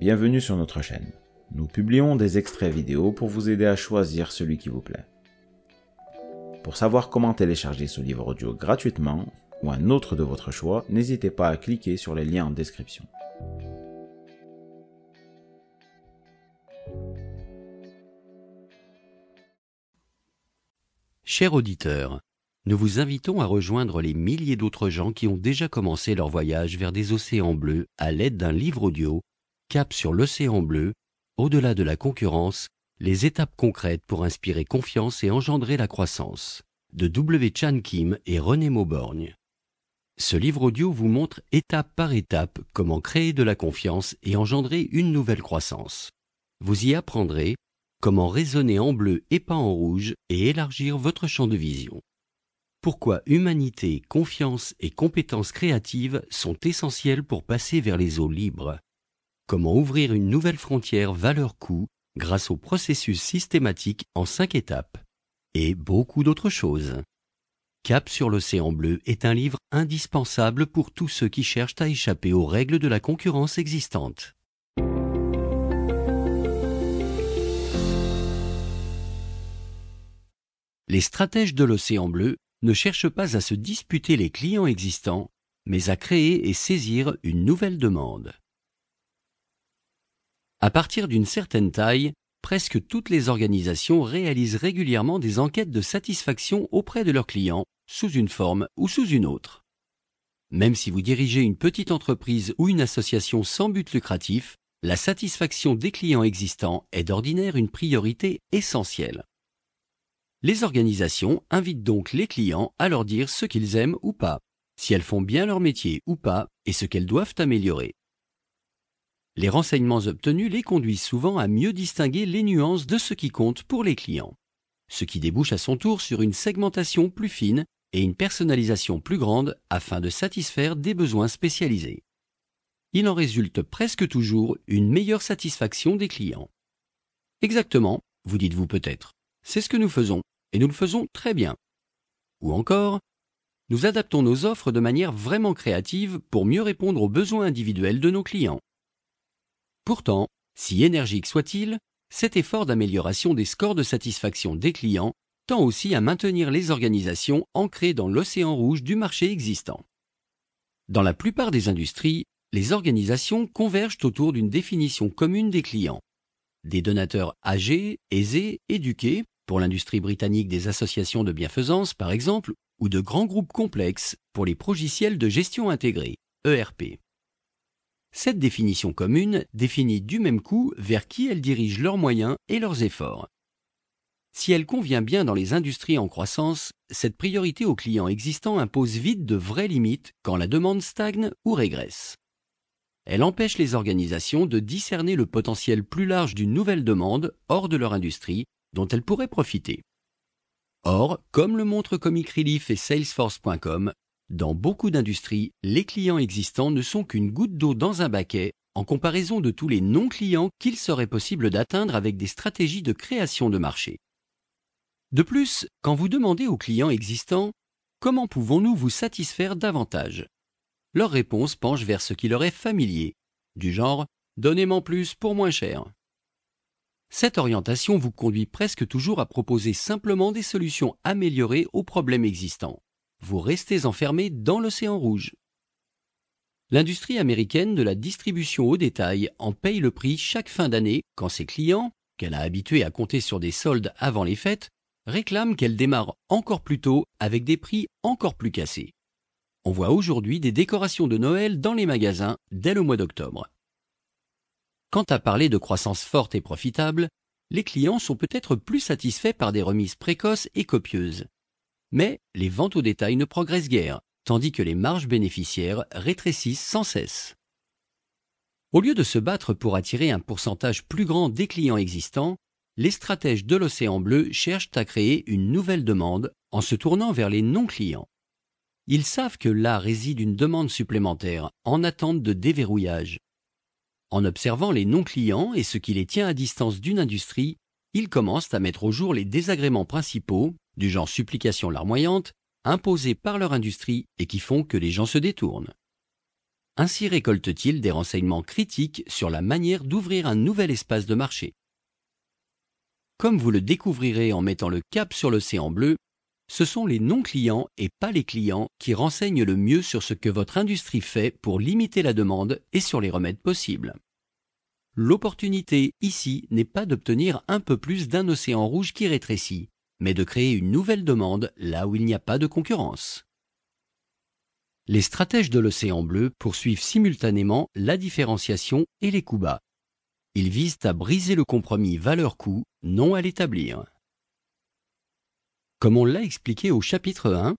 bienvenue sur notre chaîne. Nous publions des extraits vidéo pour vous aider à choisir celui qui vous plaît. Pour savoir comment télécharger ce livre audio gratuitement, ou un autre de votre choix, n'hésitez pas à cliquer sur les liens en description. Chers auditeurs, nous vous invitons à rejoindre les milliers d'autres gens qui ont déjà commencé leur voyage vers des océans bleus à l'aide d'un livre audio, Cap sur l'océan bleu, au-delà de la concurrence, les étapes concrètes pour inspirer confiance et engendrer la croissance, de W. Chan Kim et René Mauborgne. Ce livre audio vous montre étape par étape comment créer de la confiance et engendrer une nouvelle croissance. Vous y apprendrez comment raisonner en bleu et pas en rouge et élargir votre champ de vision. Pourquoi humanité, confiance et compétences créatives sont essentielles pour passer vers les eaux libres. Comment ouvrir une nouvelle frontière valeur-coût grâce au processus systématique en 5 étapes. Et beaucoup d'autres choses. Cap sur l'océan bleu est un livre indispensable pour tous ceux qui cherchent à échapper aux règles de la concurrence existante. Les stratèges de l'océan bleu ne cherchent pas à se disputer les clients existants, mais à créer et saisir une nouvelle demande. À partir d'une certaine taille, presque toutes les organisations réalisent régulièrement des enquêtes de satisfaction auprès de leurs clients, sous une forme ou sous une autre. Même si vous dirigez une petite entreprise ou une association sans but lucratif, la satisfaction des clients existants est d'ordinaire une priorité essentielle. Les organisations invitent donc les clients à leur dire ce qu'ils aiment ou pas, si elles font bien leur métier ou pas et ce qu'elles doivent améliorer. Les renseignements obtenus les conduisent souvent à mieux distinguer les nuances de ce qui compte pour les clients, ce qui débouche à son tour sur une segmentation plus fine et une personnalisation plus grande afin de satisfaire des besoins spécialisés. Il en résulte presque toujours une meilleure satisfaction des clients. Exactement, vous dites-vous peut-être. C'est ce que nous faisons, et nous le faisons très bien. Ou encore, nous adaptons nos offres de manière vraiment créative pour mieux répondre aux besoins individuels de nos clients. Pourtant, si énergique soit-il, cet effort d'amélioration des scores de satisfaction des clients tend aussi à maintenir les organisations ancrées dans l'océan rouge du marché existant. Dans la plupart des industries, les organisations convergent autour d'une définition commune des clients. Des donateurs âgés, aisés, éduqués, pour l'industrie britannique des associations de bienfaisance par exemple, ou de grands groupes complexes pour les logiciels de gestion intégrée, ERP. Cette définition commune définit du même coup vers qui elles dirigent leurs moyens et leurs efforts. Si elle convient bien dans les industries en croissance, cette priorité aux clients existants impose vite de vraies limites quand la demande stagne ou régresse. Elle empêche les organisations de discerner le potentiel plus large d'une nouvelle demande hors de leur industrie dont elles pourraient profiter. Or, comme le montrent Comic Relief et Salesforce.com, dans beaucoup d'industries, les clients existants ne sont qu'une goutte d'eau dans un baquet en comparaison de tous les non-clients qu'il serait possible d'atteindre avec des stratégies de création de marché. De plus, quand vous demandez aux clients existants « Comment pouvons-nous vous satisfaire davantage ?» leur réponse penche vers ce qui leur est familier, du genre « Donnez-moi plus pour moins cher ». Cette orientation vous conduit presque toujours à proposer simplement des solutions améliorées aux problèmes existants. Vous restez enfermé dans l'océan rouge. L'industrie américaine de la distribution au détail en paye le prix chaque fin d'année quand ses clients, qu'elle a habitués à compter sur des soldes avant les fêtes, réclament qu'elle démarre encore plus tôt avec des prix encore plus cassés. On voit aujourd'hui des décorations de Noël dans les magasins dès le mois d'octobre. Quant à parler de croissance forte et profitable, les clients sont peut-être plus satisfaits par des remises précoces et copieuses. Mais les ventes au détail ne progressent guère, tandis que les marges bénéficiaires rétrécissent sans cesse. Au lieu de se battre pour attirer un pourcentage plus grand des clients existants, les stratèges de l'océan bleu cherchent à créer une nouvelle demande en se tournant vers les non-clients. Ils savent que là réside une demande supplémentaire en attente de déverrouillage. En observant les non-clients et ce qui les tient à distance d'une industrie, ils commencent à mettre au jour les désagréments principaux, du genre supplication larmoyante, imposés par leur industrie et qui font que les gens se détournent. Ainsi récolte-t-il des renseignements critiques sur la manière d'ouvrir un nouvel espace de marché. Comme vous le découvrirez en mettant le cap sur l'océan bleu, ce sont les non-clients et pas les clients qui renseignent le mieux sur ce que votre industrie fait pour limiter la demande et sur les remèdes possibles. L'opportunité ici n'est pas d'obtenir un peu plus d'un océan rouge qui rétrécit, mais de créer une nouvelle demande là où il n'y a pas de concurrence. Les stratèges de l'océan bleu poursuivent simultanément la différenciation et les coûts bas. Ils visent à briser le compromis valeur-coût, non à l'établir. Comme on l'a expliqué au chapitre 1,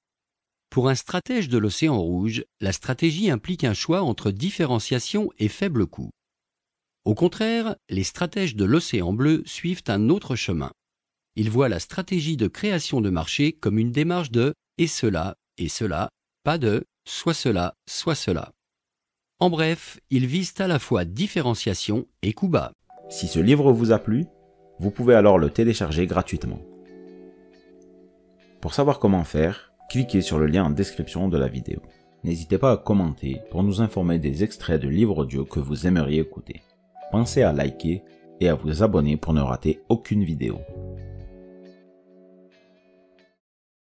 pour un stratège de l'océan rouge, la stratégie implique un choix entre différenciation et faible coût. Au contraire, les stratèges de l'océan bleu suivent un autre chemin. Ils voient la stratégie de création de marché comme une démarche de « et cela », pas de « soit cela, soit cela ». En bref, ils visent à la fois différenciation et coût bas. Si ce livre vous a plu, vous pouvez alors le télécharger gratuitement. Pour savoir comment faire, cliquez sur le lien en description de la vidéo. N'hésitez pas à commenter pour nous informer des extraits de livres audio que vous aimeriez écouter. Pensez à liker et à vous abonner pour ne rater aucune vidéo.